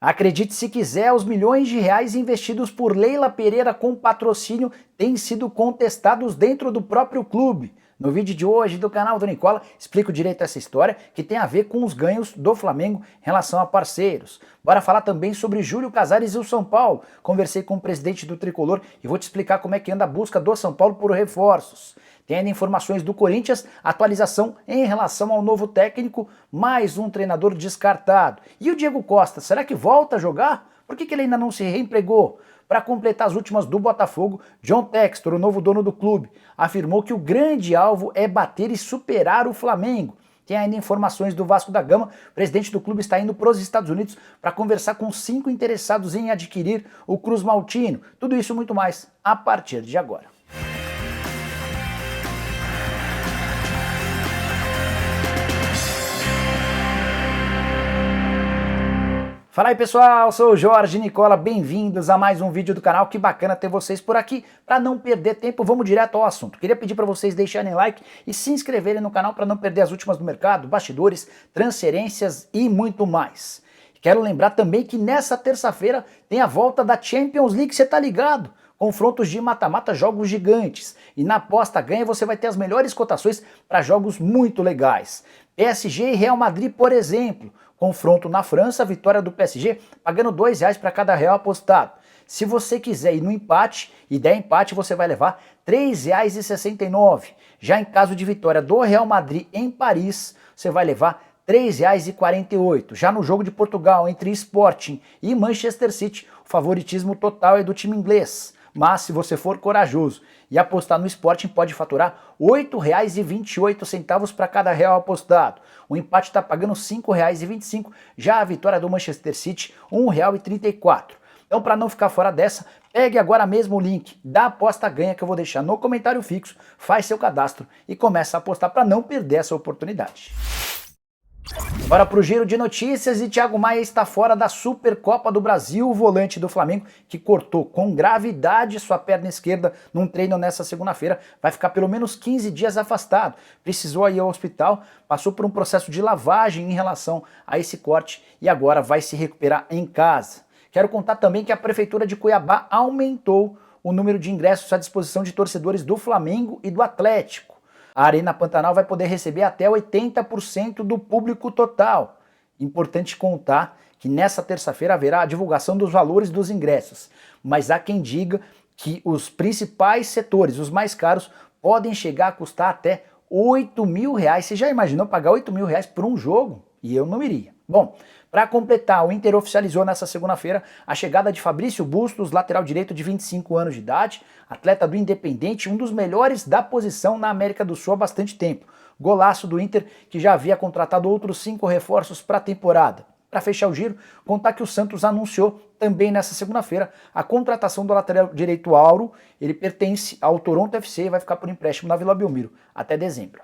Acredite se quiser, os milhões de reais investidos por Leila Pereira com patrocínio têm sido contestados dentro do próprio clube. No vídeo de hoje do canal do Nicola, explico direito essa história que tem a ver com os ganhos do Flamengo em relação a parceiros. Bora falar também sobre Júlio Casares e o São Paulo. Conversei com o presidente do Tricolor e vou te explicar como é que anda a busca do São Paulo por reforços. Tem ainda informações do Corinthians, atualização em relação ao novo técnico, mais um treinador descartado. E o Diego Costa, será que volta a jogar? Por que ele ainda não se reempregou? Para completar as últimas do Botafogo, John Textor, o novo dono do clube, afirmou que o grande alvo é bater e superar o Flamengo. Tem ainda informações do Vasco da Gama, o presidente do clube está indo para os Estados Unidos para conversar com 5 interessados em adquirir o Cruz Maltino. Tudo isso e muito mais a partir de agora. Fala aí pessoal, sou o Jorge Nicola, bem-vindos a mais um vídeo do canal, que bacana ter vocês por aqui. Para não perder tempo, vamos direto ao assunto. Queria pedir para vocês deixarem like e se inscreverem no canal para não perder as últimas do mercado, bastidores, transferências e muito mais. Quero lembrar também que nessa terça-feira tem a volta da Champions League, você tá ligado? Confrontos de mata-mata, jogos gigantes. E na aposta ganha você vai ter as melhores cotações para jogos muito legais. PSG e Real Madrid, por exemplo. Confronto na França, vitória do PSG, pagando R$2 para cada real apostado. Se você quiser ir no empate e der empate, você vai levar R$3,69. Já em caso de vitória do Real Madrid em Paris, você vai levar R$3,48. Já no jogo de Portugal entre Sporting e Manchester City, o favoritismo total é do time inglês. Mas se você for corajoso e apostar no Sporting, pode faturar R$8,28 para cada real apostado. O empate está pagando R$5,25, já a vitória do Manchester City, R$1,34. Então, para não ficar fora dessa, pegue agora mesmo o link da aposta ganha que eu vou deixar no comentário fixo, faz seu cadastro e começa a apostar para não perder essa oportunidade. Bora pro giro de notícias e Thiago Maia está fora da Supercopa do Brasil, o volante do Flamengo que cortou com gravidade sua perna esquerda num treino nessa segunda-feira, vai ficar pelo menos 15 dias afastado, precisou ir ao hospital, passou por um processo de lavagem em relação a esse corte e agora vai se recuperar em casa. Quero contar também que a Prefeitura de Cuiabá aumentou o número de ingressos à disposição de torcedores do Flamengo e do Atlético. A Arena Pantanal vai poder receber até 80% do público total. Importante contar que nessa terça-feira haverá a divulgação dos valores dos ingressos, mas há quem diga que os principais setores, os mais caros, podem chegar a custar até R$8.000. Você já imaginou pagar R$8.000 por um jogo? E eu não iria. Bom, para completar, o Inter oficializou nessa segunda-feira a chegada de Fabrício Bustos, lateral direito de 25 anos de idade, atleta do Independente, um dos melhores da posição na América do Sul há bastante tempo. Golaço do Inter, que já havia contratado outros 5 reforços para a temporada. Para fechar o giro, contar que o Santos anunciou também nessa segunda-feira a contratação do lateral direito Auro. Ele pertence ao Toronto FC e vai ficar por empréstimo na Vila Belmiro até dezembro.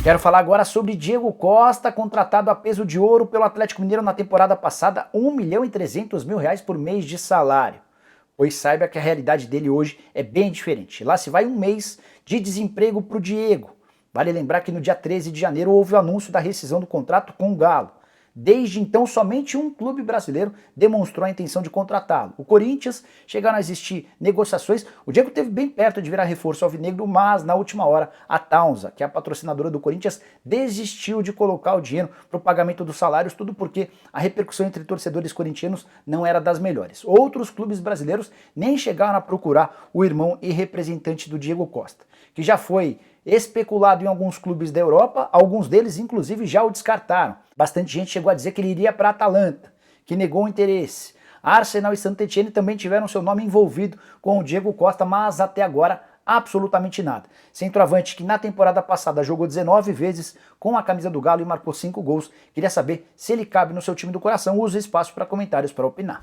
Quero falar agora sobre Diego Costa, contratado a peso de ouro pelo Atlético Mineiro na temporada passada, R$1.300.000 por mês de salário. Pois saiba que a realidade dele hoje é bem diferente. Lá se vai um mês de desemprego para o Diego. Vale lembrar que no dia 13 de janeiro houve o anúncio da rescisão do contrato com o Galo. Desde então, somente um clube brasileiro demonstrou a intenção de contratá-lo. O Corinthians, chegaram a existir negociações. O Diego esteve bem perto de virar reforço alvinegro, mas na última hora a Taunza, que é a patrocinadora do Corinthians, desistiu de colocar o dinheiro para o pagamento dos salários, tudo porque a repercussão entre torcedores corintianos não era das melhores. Outros clubes brasileiros nem chegaram a procurar o irmão e representante do Diego Costa, que já foi especulado em alguns clubes da Europa, alguns deles inclusive já o descartaram. Bastante gente chegou a dizer que ele iria para a Atalanta, que negou o interesse. Arsenal e Saint-Étienne também tiveram seu nome envolvido com o Diego Costa, mas até agora absolutamente nada. Centroavante que na temporada passada jogou 19 vezes com a camisa do Galo e marcou 5 gols. Queria saber se ele cabe no seu time do coração. Use o espaço para comentários para opinar.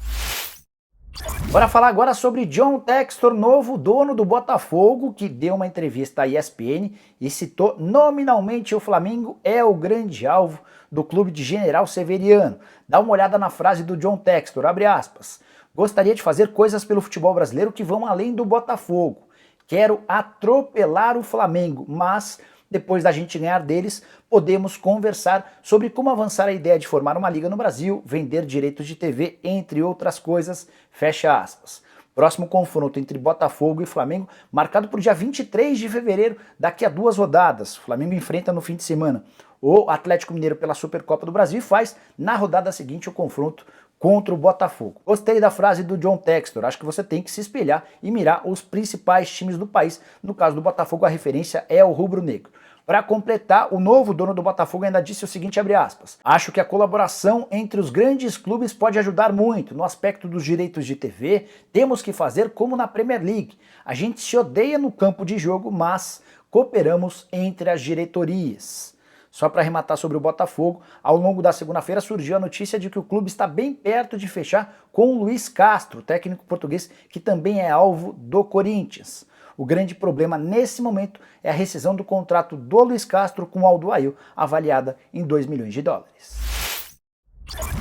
Bora falar agora sobre John Textor, novo dono do Botafogo, que deu uma entrevista à ESPN e citou nominalmente o Flamengo é o grande alvo do clube de General Severiano. Dá uma olhada na frase do John Textor, abre aspas. Gostaria de fazer coisas pelo futebol brasileiro que vão além do Botafogo. Quero atropelar o Flamengo, mas Depois da gente ganhar deles, podemos conversar sobre como avançar a ideia de formar uma liga no Brasil, vender direitos de TV, entre outras coisas, fecha aspas. Próximo confronto entre Botafogo e Flamengo, marcado para o dia 23 de fevereiro, daqui a 2 rodadas. O Flamengo enfrenta no fim de semana o Atlético Mineiro pela Supercopa do Brasil e faz, na rodada seguinte, o confronto contra o Botafogo. Gostei da frase do John Textor, acho que você tem que se espelhar e mirar os principais times do país. No caso do Botafogo, a referência é o rubro-negro. Para completar, o novo dono do Botafogo ainda disse o seguinte, abre aspas, acho que a colaboração entre os grandes clubes pode ajudar muito no aspecto dos direitos de TV, temos que fazer como na Premier League. A gente se odeia no campo de jogo, mas cooperamos entre as diretorias. Só para arrematar sobre o Botafogo, ao longo da segunda-feira surgiu a notícia de que o clube está bem perto de fechar com o Luiz Castro, técnico português que também é alvo do Corinthians. O grande problema nesse momento é a rescisão do contrato do Luiz Castro com o Alduail, avaliada em 2 milhões de dólares.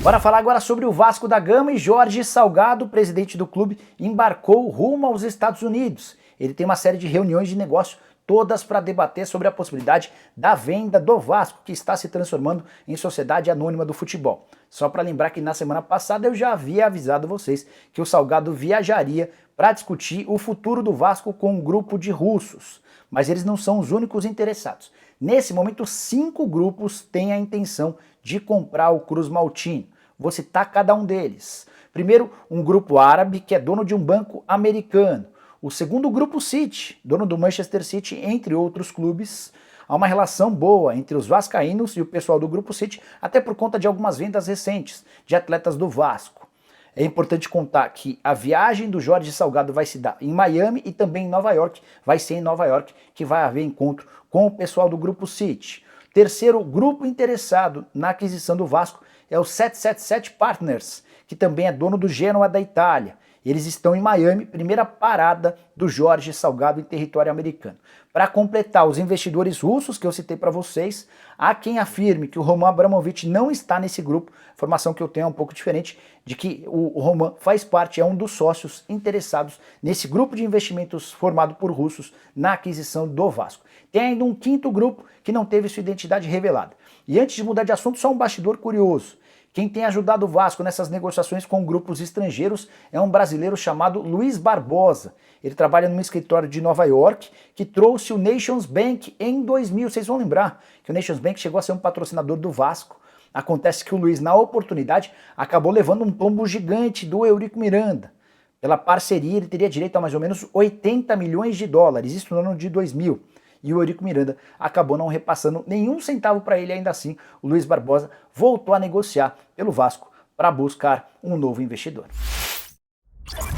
Bora falar agora sobre o Vasco da Gama e Jorge Salgado, presidente do clube, embarcou rumo aos Estados Unidos. Ele tem uma série de reuniões de negócio, todas para debater sobre a possibilidade da venda do Vasco, que está se transformando em sociedade anônima do futebol. Só para lembrar que na semana passada eu já havia avisado vocês que o Salgado viajaria para discutir o futuro do Vasco com um grupo de russos, mas eles não são os únicos interessados. Nesse momento, 5 grupos têm a intenção de comprar o Cruz Maltino. Vou citar cada um deles. Primeiro, um grupo árabe que é dono de um banco americano. O segundo, o Grupo City, dono do Manchester City, entre outros clubes. Há uma relação boa entre os vascaínos e o pessoal do Grupo City, até por conta de algumas vendas recentes de atletas do Vasco. É importante contar que a viagem do Jorge Salgado vai se dar em Miami e também em Nova York. Vai ser em Nova York que vai haver encontro com o pessoal do Grupo City. Terceiro grupo interessado na aquisição do Vasco é o 777 Partners, que também é dono do Genoa da Itália. Eles estão em Miami, primeira parada do Jorge Salgado em território americano. Para completar, os investidores russos que eu citei para vocês, há quem afirme que o Roman Abramovich não está nesse grupo, informação que eu tenho é um pouco diferente, de que o Roman faz parte, é um dos sócios interessados nesse grupo de investimentos formado por russos na aquisição do Vasco. Tem ainda um quinto grupo que não teve sua identidade revelada. E antes de mudar de assunto, só um bastidor curioso. Quem tem ajudado o Vasco nessas negociações com grupos estrangeiros é um brasileiro chamado Luiz Barbosa. Ele trabalha num escritório de Nova York que trouxe o Nations Bank em 2000. Vocês vão lembrar que o Nations Bank chegou a ser um patrocinador do Vasco. Acontece que o Luiz, na oportunidade, acabou levando um tombo gigante do Eurico Miranda. Pela parceria, ele teria direito a mais ou menos 80 milhões de dólares, isso no ano de 2000. E o Eurico Miranda acabou não repassando nenhum centavo para ele, ainda assim o Luiz Barbosa voltou a negociar pelo Vasco para buscar um novo investidor.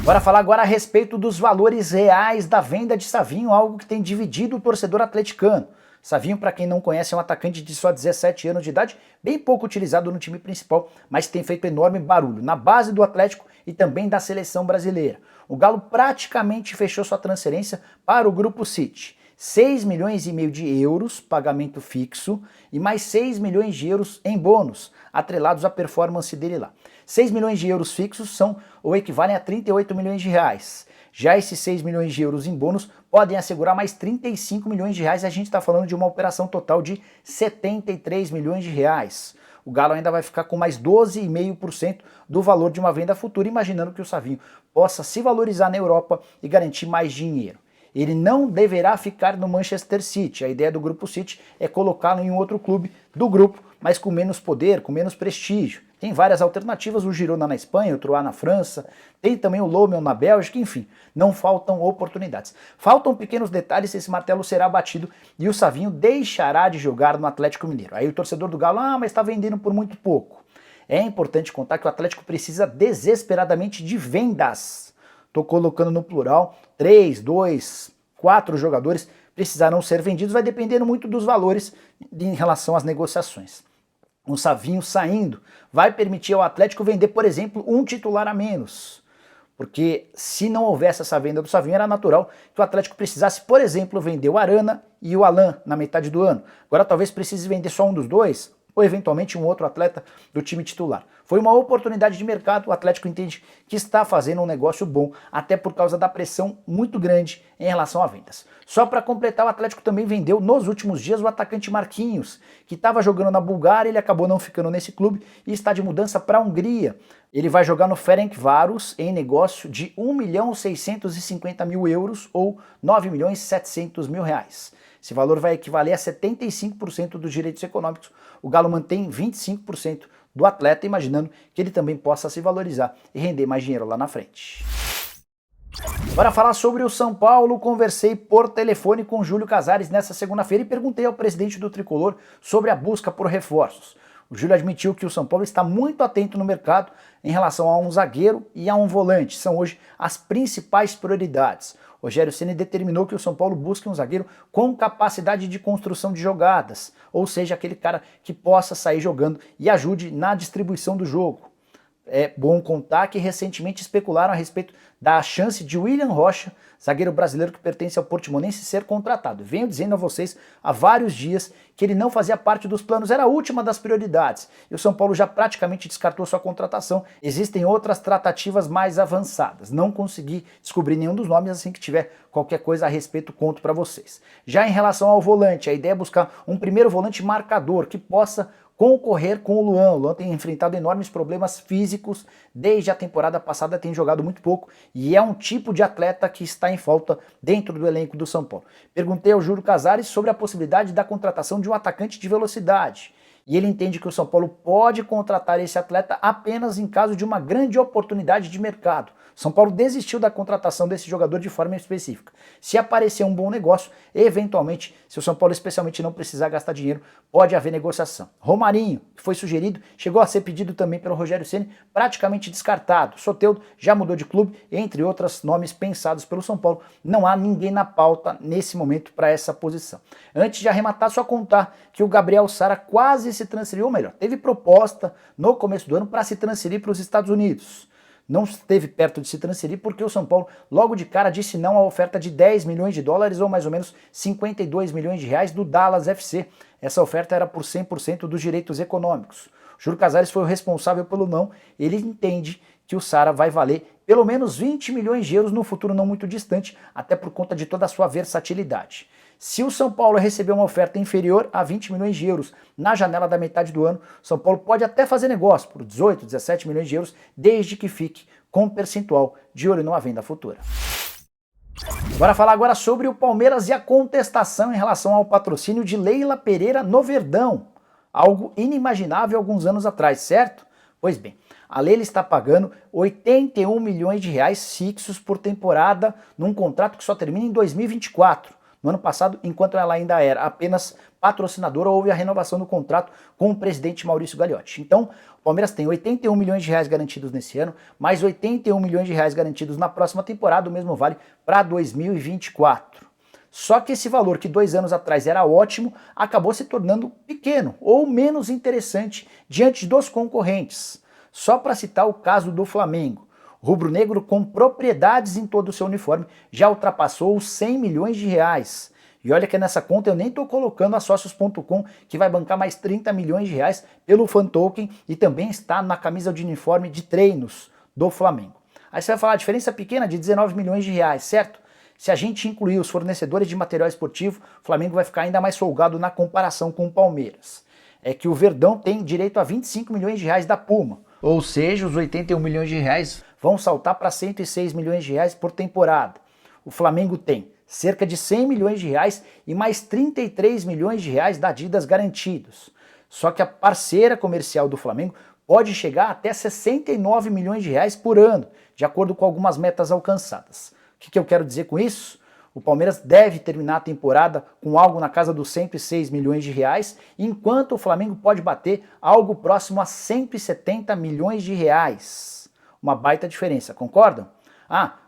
Bora falar agora a respeito dos valores reais da venda de Savinho, algo que tem dividido o torcedor atleticano. Savinho, para quem não conhece, é um atacante de só 17 anos de idade, bem pouco utilizado no time principal, mas tem feito enorme barulho na base do Atlético e também da seleção brasileira. O Galo praticamente fechou sua transferência para o Grupo City. 6 milhões e meio de euros, pagamento fixo, e mais 6 milhões de euros em bônus, atrelados à performance dele lá. 6 milhões de euros fixos são ou equivalem a 38 milhões de reais. Já esses 6 milhões de euros em bônus podem assegurar mais 35 milhões de reais, a gente está falando de uma operação total de 73 milhões de reais. O Galo ainda vai ficar com mais 12,5% do valor de uma venda futura, imaginando que o Savinho possa se valorizar na Europa e garantir mais dinheiro. Ele não deverá ficar no Manchester City. A ideia do Grupo City é colocá-lo em um outro clube do grupo, mas com menos poder, com menos prestígio. Tem várias alternativas, o Girona na Espanha, o Troyes na França, tem também o Lommel na Bélgica, enfim, não faltam oportunidades. Faltam pequenos detalhes se esse martelo será batido e o Savinho deixará de jogar no Atlético Mineiro. Aí o torcedor do Galo, mas está vendendo por muito pouco. É importante contar que o Atlético precisa desesperadamente de vendas. Estou colocando no plural, 3, 2, 4 jogadores precisarão ser vendidos, vai dependendo muito dos valores em relação às negociações. O Savinho saindo vai permitir ao Atlético vender, por exemplo, um titular a menos. Porque se não houvesse essa venda do Savinho, era natural que o Atlético precisasse, por exemplo, vender o Arana e o Alan na metade do ano. Agora talvez precise vender só um dos dois, ou eventualmente um outro atleta do time titular. Foi uma oportunidade de mercado, o Atlético entende que está fazendo um negócio bom, até por causa da pressão muito grande em relação a vendas. Só para completar, o Atlético também vendeu nos últimos dias o atacante Marquinhos, que estava jogando na Bulgária, ele acabou não ficando nesse clube e está de mudança para a Hungria. Ele vai jogar no Ferencváros em negócio de 1.650.000 euros ou 9.700.000 reais. Esse valor vai equivaler a 75% dos direitos econômicos. O Galo mantém 25% do atleta, imaginando que ele também possa se valorizar e render mais dinheiro lá na frente. Para falar sobre o São Paulo, conversei por telefone com Júlio Casares nesta segunda-feira e perguntei ao presidente do Tricolor sobre a busca por reforços. O Júlio admitiu que o São Paulo está muito atento no mercado em relação a um zagueiro e a um volante. São hoje as principais prioridades. Rogério Ceni determinou que o São Paulo busque um zagueiro com capacidade de construção de jogadas, ou seja, aquele cara que possa sair jogando e ajude na distribuição do jogo. É bom contar que recentemente especularam a respeito da chance de William Rocha, zagueiro brasileiro que pertence ao Portimonense, ser contratado. Venho dizendo a vocês há vários dias que ele não fazia parte dos planos, era a última das prioridades. E o São Paulo já praticamente descartou sua contratação. Existem outras tratativas mais avançadas. Não consegui descobrir nenhum dos nomes, assim que tiver qualquer coisa a respeito conto para vocês. Já em relação ao volante, a ideia é buscar um primeiro volante marcador que possa concorrer com o Luan. O Luan tem enfrentado enormes problemas físicos, desde a temporada passada tem jogado muito pouco e é um tipo de atleta que está em falta dentro do elenco do São Paulo. Perguntei ao Júlio Casares sobre a possibilidade da contratação de um atacante de velocidade. E ele entende que o São Paulo pode contratar esse atleta apenas em caso de uma grande oportunidade de mercado. São Paulo desistiu da contratação desse jogador de forma específica. Se aparecer um bom negócio, eventualmente, se o São Paulo especialmente não precisar gastar dinheiro, pode haver negociação. Romarinho, que foi sugerido, chegou a ser pedido também pelo Rogério Ceni, praticamente descartado. Soteldo já mudou de clube, entre outros nomes pensados pelo São Paulo. Não há ninguém na pauta nesse momento para essa posição. Antes de arrematar, só contar que o Gabriel Sara quase se transferiu, ou melhor, teve proposta no começo do ano para se transferir para os Estados Unidos. Não esteve perto de se transferir porque o São Paulo logo de cara disse não à oferta de 10 milhões de dólares ou mais ou menos 52 milhões de reais do Dallas FC. Essa oferta era por 100% dos direitos econômicos. O Júlio Casares foi o responsável pelo não. Ele entende que o Sara vai valer pelo menos 20 milhões de euros no futuro não muito distante, até por conta de toda a sua versatilidade. Se o São Paulo receber uma oferta inferior a 20 milhões de euros na janela da metade do ano, o São Paulo pode até fazer negócio por 18, 17 milhões de euros, desde que fique com um percentual de olho numa venda futura. Bora falar agora sobre o Palmeiras e a contestação em relação ao patrocínio de Leila Pereira no Verdão. Algo inimaginável alguns anos atrás, certo? Pois bem, a Leila está pagando 81 milhões de reais fixos por temporada num contrato que só termina em 2024. No ano passado, enquanto ela ainda era apenas patrocinadora, houve a renovação do contrato com o presidente Maurício Gagliotti. Então, o Palmeiras tem 81 milhões de reais garantidos nesse ano, mais 81 milhões de reais garantidos na próxima temporada, o mesmo vale para 2024. Só que esse valor, que 2 anos atrás era ótimo, acabou se tornando pequeno ou menos interessante diante dos concorrentes. Só para citar o caso do Flamengo. O rubro-negro, com propriedades em todo o seu uniforme, já ultrapassou os 100 milhões de reais. E olha que nessa conta eu nem estou colocando a Sócios.com, que vai bancar mais 30 milhões de reais pelo fan token e também está na camisa de uniforme de treinos do Flamengo. Aí você vai falar, a diferença pequena de 19 milhões de reais, certo? Se a gente incluir os fornecedores de material esportivo, o Flamengo vai ficar ainda mais folgado na comparação com o Palmeiras. É que o Verdão tem direito a 25 milhões de reais da Puma. Ou seja, os 81 milhões de reais vão saltar para 106 milhões de reais por temporada. O Flamengo tem cerca de 100 milhões de reais e mais 33 milhões de reais da Adidas garantidos. Só que a parceira comercial do Flamengo pode chegar até 69 milhões de reais por ano, de acordo com algumas metas alcançadas. O que eu quero dizer com isso? O Palmeiras deve terminar a temporada com algo na casa dos 106 milhões de reais, enquanto o Flamengo pode bater algo próximo a 170 milhões de reais. Uma baita diferença, concordam?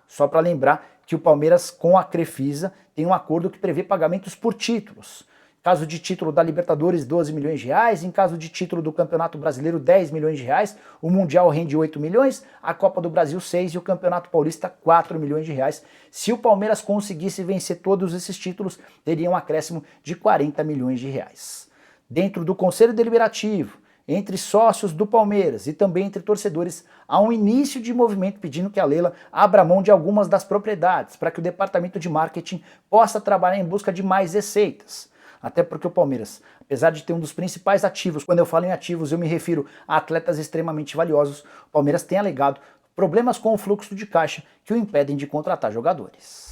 Só para lembrar que o Palmeiras com a Crefisa tem um acordo que prevê pagamentos por títulos. Em caso de título da Libertadores, 12 milhões de reais. Em caso de título do Campeonato Brasileiro, 10 milhões de reais. O Mundial rende 8 milhões, a Copa do Brasil 6 e o Campeonato Paulista 4 milhões de reais. Se o Palmeiras conseguisse vencer todos esses títulos, teria um acréscimo de 40 milhões de reais. dentro do Conselho Deliberativo, entre sócios do Palmeiras e também entre torcedores, há um início de movimento pedindo que a Leila abra mão de algumas das propriedades para que o departamento de marketing possa trabalhar em busca de mais receitas. Até porque o Palmeiras, apesar de ter um dos principais ativos, quando eu falo em ativos eu me refiro a atletas extremamente valiosos, o Palmeiras tem alegado problemas com o fluxo de caixa que o impedem de contratar jogadores.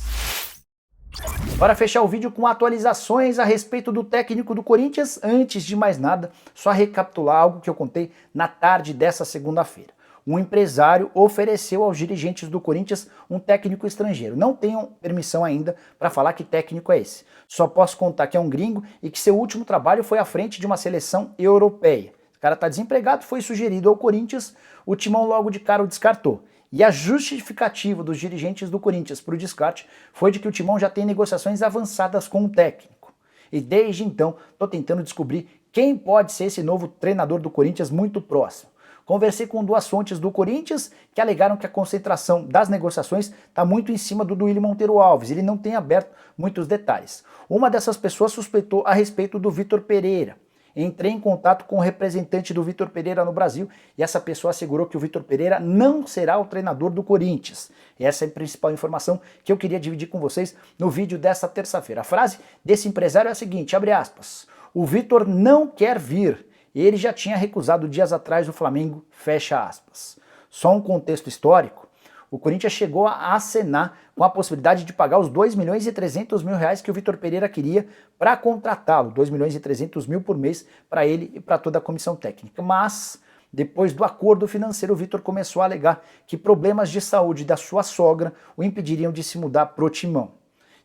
Para fechar o vídeo com atualizações a respeito do técnico do Corinthians, antes de mais nada, só recapitular algo que eu contei na tarde dessa segunda-feira. Um empresário ofereceu aos dirigentes do Corinthians um técnico estrangeiro. Não tenho permissão ainda para falar que técnico é esse. Só posso contar que é um gringo e que seu último trabalho foi à frente de uma seleção europeia. O cara está desempregado, foi sugerido ao Corinthians, o Timão logo de cara o descartou. E a justificativa dos dirigentes do Corinthians para o descarte foi de que o Timão já tem negociações avançadas com o técnico. E desde então estou tentando descobrir quem pode ser esse novo treinador do Corinthians muito próximo. Conversei com duas fontes do Corinthians que alegaram que a concentração das negociações está muito em cima do Willian Monteiro Alves, ele não tem aberto muitos detalhes. Uma dessas pessoas suspeitou a respeito do Vitor Pereira. Entrei em contato com o representante do Vitor Pereira no Brasil e essa pessoa assegurou que o Vitor Pereira não será o treinador do Corinthians. E essa é a principal informação que eu queria dividir com vocês no vídeo dessa terça-feira. A frase desse empresário é a seguinte, abre aspas, o Vitor não quer vir, ele já tinha recusado dias atrás o Flamengo, fecha aspas. Só um contexto histórico, o Corinthians chegou a acenar com a possibilidade de pagar os 2 milhões e 300 mil reais que o Vitor Pereira queria para contratá-lo, 2 milhões e 300 mil por mês para ele e para toda a comissão técnica. Mas, depois do acordo financeiro, o Vitor começou a alegar que problemas de saúde da sua sogra o impediriam de se mudar pro Timão.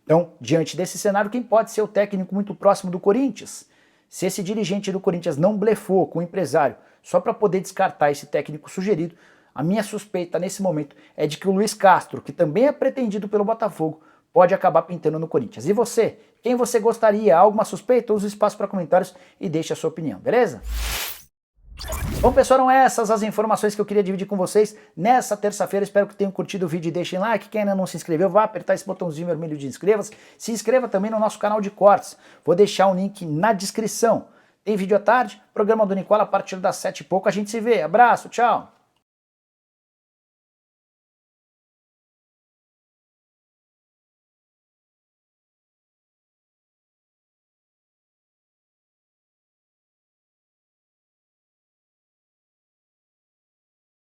Então, diante desse cenário, quem pode ser o técnico muito próximo do Corinthians? Se esse dirigente do Corinthians não blefou com o empresário só para poder descartar esse técnico sugerido, a minha suspeita nesse momento é de que o Luiz Castro, que também é pretendido pelo Botafogo, pode acabar pintando no Corinthians. E você? Quem você gostaria? Alguma suspeita? Use o espaço para comentários e deixe a sua opinião, beleza? Bom, pessoal, eram essas as informações que eu queria dividir com vocês nessa terça-feira. Espero que tenham curtido o vídeo e deixem like. Quem ainda não se inscreveu, vá apertar esse botãozinho vermelho de inscreva-se. Se inscreva também no nosso canal de cortes. Vou deixar um link na descrição. Tem vídeo à tarde, programa do Nicola a partir das 7 e pouco. A gente se vê. Abraço, tchau!